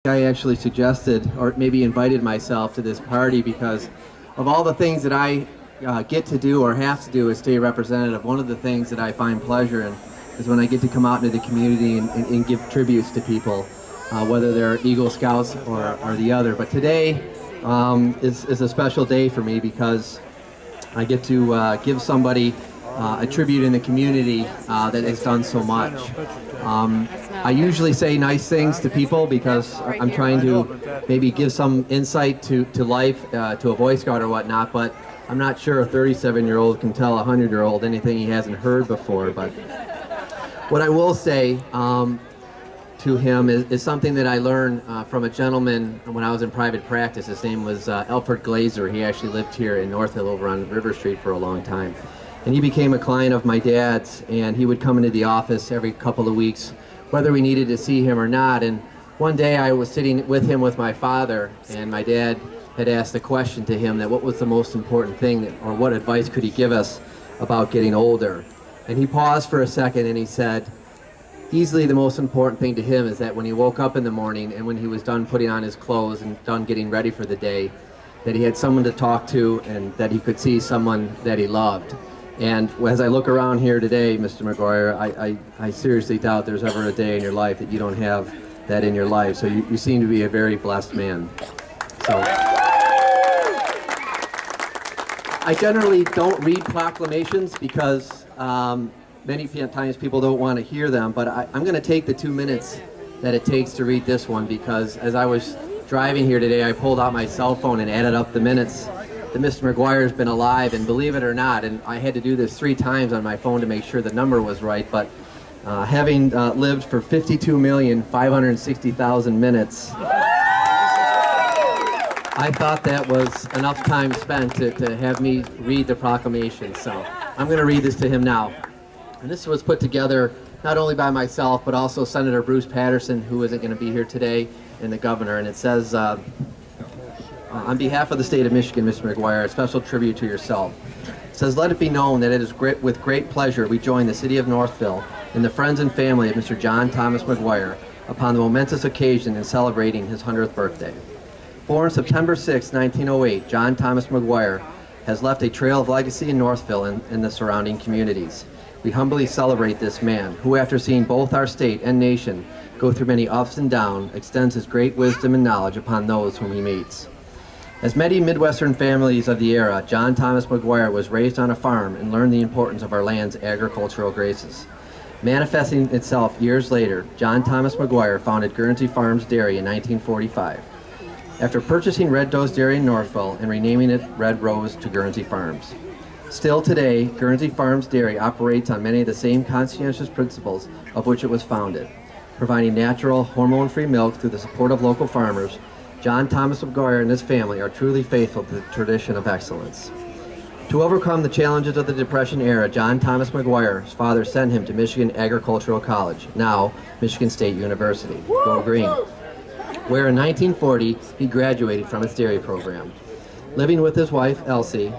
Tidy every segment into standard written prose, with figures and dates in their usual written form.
I actually suggested or maybe invited myself to this party because of all the things that I get to do or have to do as state representative. One of the things that I find pleasure in is when I get to come out into the community and give tributes to people, whether they're Eagle Scouts or the other. But today is a special day for me because I get to give somebody a tribute in the community that has done so much. I usually say nice things to people because I'm trying to maybe give some insight to life, to a Boy Scout or whatnot, but I'm not sure a 37-year-old can tell a 100-year-old anything he hasn't heard before. But what I will say to him is something that I learned from a gentleman when I was in private practice. His name was Alfred Glazer. He actually lived here in Northville over on River Street for a long time. And he became a client of my dad's, and he would come into the office every couple of weeks, whether we needed to see him or not. And one day I was sitting with him with my father, and my dad had asked the question to him that what was the most important thing, or what advice could he give us about getting older. And he paused for a second and he said, easily the most important thing to him is that when he woke up in the morning and when he was done putting on his clothes and done getting ready for the day, that he had someone to talk to and that he could see someone that he loved. And as I look around here today, Mr. McGuire, I seriously doubt there's ever a day in your life that you don't have that in your life. So you seem to be a very blessed man. So I generally don't read proclamations because many times people don't want to hear them, but I'm going to take the 2 minutes that it takes to read this one because as I was driving here today, I pulled out my cell phone and added up the minutes that Mr. McGuire's been alive, and believe it or not, and I had to do this 3 times on my phone to make sure the number was right, but having lived for 52,560,000 minutes, I thought that was enough time spent to have me read the proclamation. So I'm going to read this to him now. And this was put together not only by myself, but also Senator Bruce Patterson, who isn't going to be here today, and the governor. And it says, on behalf of the state of Michigan, Mr. McGuire, a special tribute to yourself. It says, let it be known that it is with great pleasure we join the city of Northville and the friends and family of Mr. John Thomas McGuire upon the momentous occasion in celebrating his 100th birthday. Born September 6, 1908, John Thomas McGuire has left a trail of legacy in Northville and the surrounding communities. We humbly celebrate this man, who after seeing both our state and nation go through many ups and downs, extends his great wisdom and knowledge upon those whom he meets. As many Midwestern families of the era, John Thomas McGuire was raised on a farm and learned the importance of our land's agricultural graces. Manifesting itself years later, John Thomas McGuire founded Guernsey Farms Dairy in 1945. After purchasing Red Rose Dairy in Northville and renaming it Red Rose to Guernsey Farms. Still today, Guernsey Farms Dairy operates on many of the same conscientious principles of which it was founded, providing natural, hormone-free milk through the support of local farmers. John Thomas McGuire and his family are truly faithful to the tradition of excellence. To overcome the challenges of the Depression era, John Thomas McGuire's father sent him to Michigan Agricultural College, now Michigan State University, Go Green, where in 1940 he graduated from its dairy program. Living with his wife, Elsie,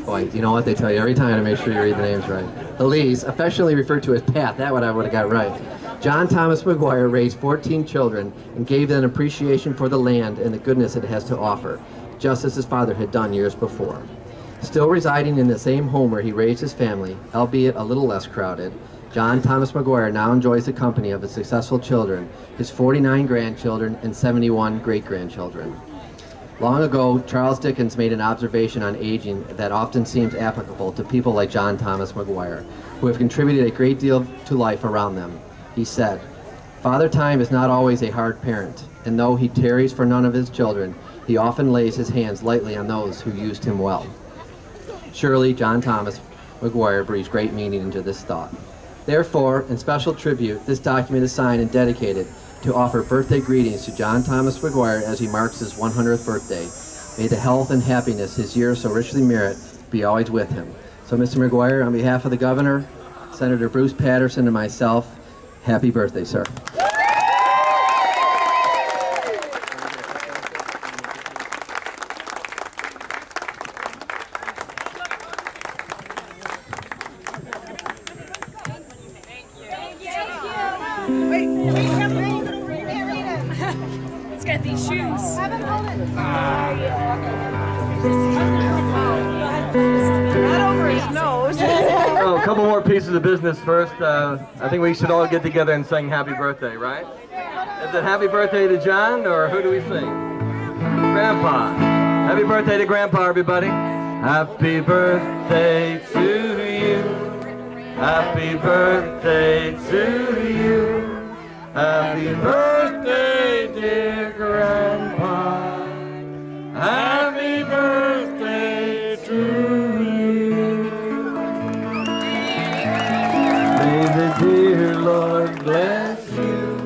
boy, you know what they tell you every time to make sure you read the names right. Elise, affectionately referred to as Pat, that one I would have got right. John Thomas McGuire raised 14 children and gave them an appreciation for the land and the goodness it has to offer, just as his father had done years before. Still residing in the same home where he raised his family, albeit a little less crowded, John Thomas McGuire now enjoys the company of his successful children, his 49 grandchildren and 71 great-grandchildren. Long ago, Charles Dickens made an observation on aging that often seems applicable to people like John Thomas McGuire, who have contributed a great deal to life around them. He said, "Father Time is not always a hard parent, and though he tarries for none of his children, he often lays his hands lightly on those who used him well." Surely, John Thomas McGuire breathes great meaning into this thought. Therefore, in special tribute, this document is signed and dedicated to offer birthday greetings to John Thomas McGuire as he marks his 100th birthday. May the health and happiness his years so richly merit be always with him. So, Mr. McGuire, on behalf of the governor, Senator Bruce Patterson, and myself, happy birthday, sir. Wait, John's got these shoes. Have him hold it. Not over his nose. Oh, a couple more pieces of business first. I think we should all get together and sing happy birthday, right? Is it happy birthday to John, or who do we sing? Grandpa. Happy birthday to Grandpa, everybody. Happy birthday to you. Happy birthday to you. Happy birthday, dear Grandpa. Happy birthday to you. May the dear Lord bless you.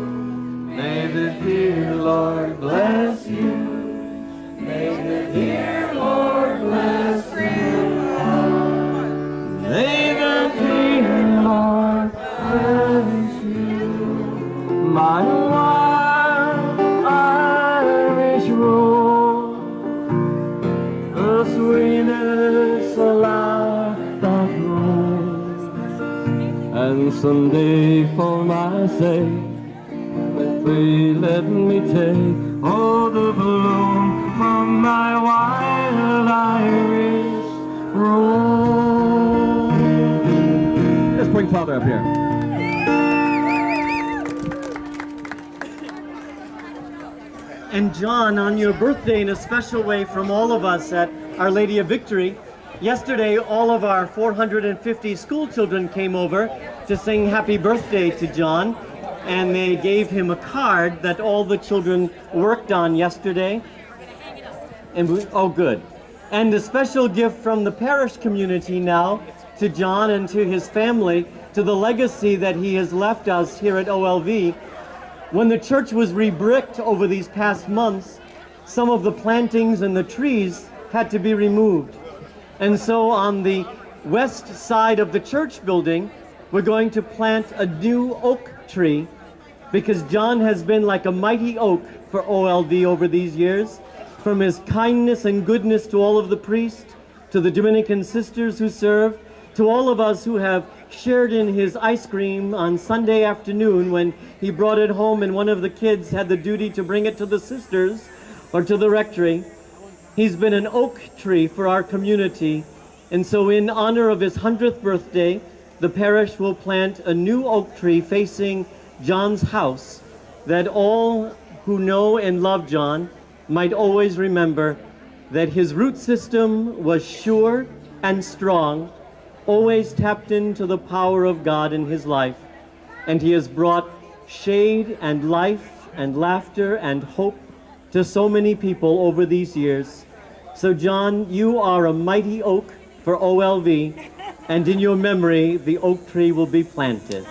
May the dear Lord bless you. May the dear Lord bless you. May the dear Lord bless you. My wild Irish rose, the sweetest flower that grows, and someday for my sake, please let me take all the bloom from my wild Irish rose. Let's bring Father up here. And John, on your birthday, in a special way from all of us at Our Lady of Victory, yesterday all of our 450 school children came over to sing happy birthday to John, and they gave him a card that all the children worked on yesterday. And oh, good. And a special gift from the parish community now to John and to his family, to the legacy that he has left us here at OLV. When the church was rebricked over these past months, some of the plantings and the trees had to be removed. And so on the west side of the church building, we're going to plant a new oak tree, because John has been like a mighty oak for OLV over these years, from his kindness and goodness to all of the priests, to the Dominican sisters who serve, to all of us who have shared in his ice cream on Sunday afternoon when he brought it home and one of the kids had the duty to bring it to the sisters or to the rectory. He's been an oak tree for our community, and so in honor of his 100th birthday, the parish will plant a new oak tree facing John's house, that all who know and love John might always remember that his root system was sure and strong, always tapped into the power of God in his life, and he has brought shade and life and laughter and hope to so many people over these years. So John, you are a mighty oak for OLV, and in your memory the oak tree will be planted.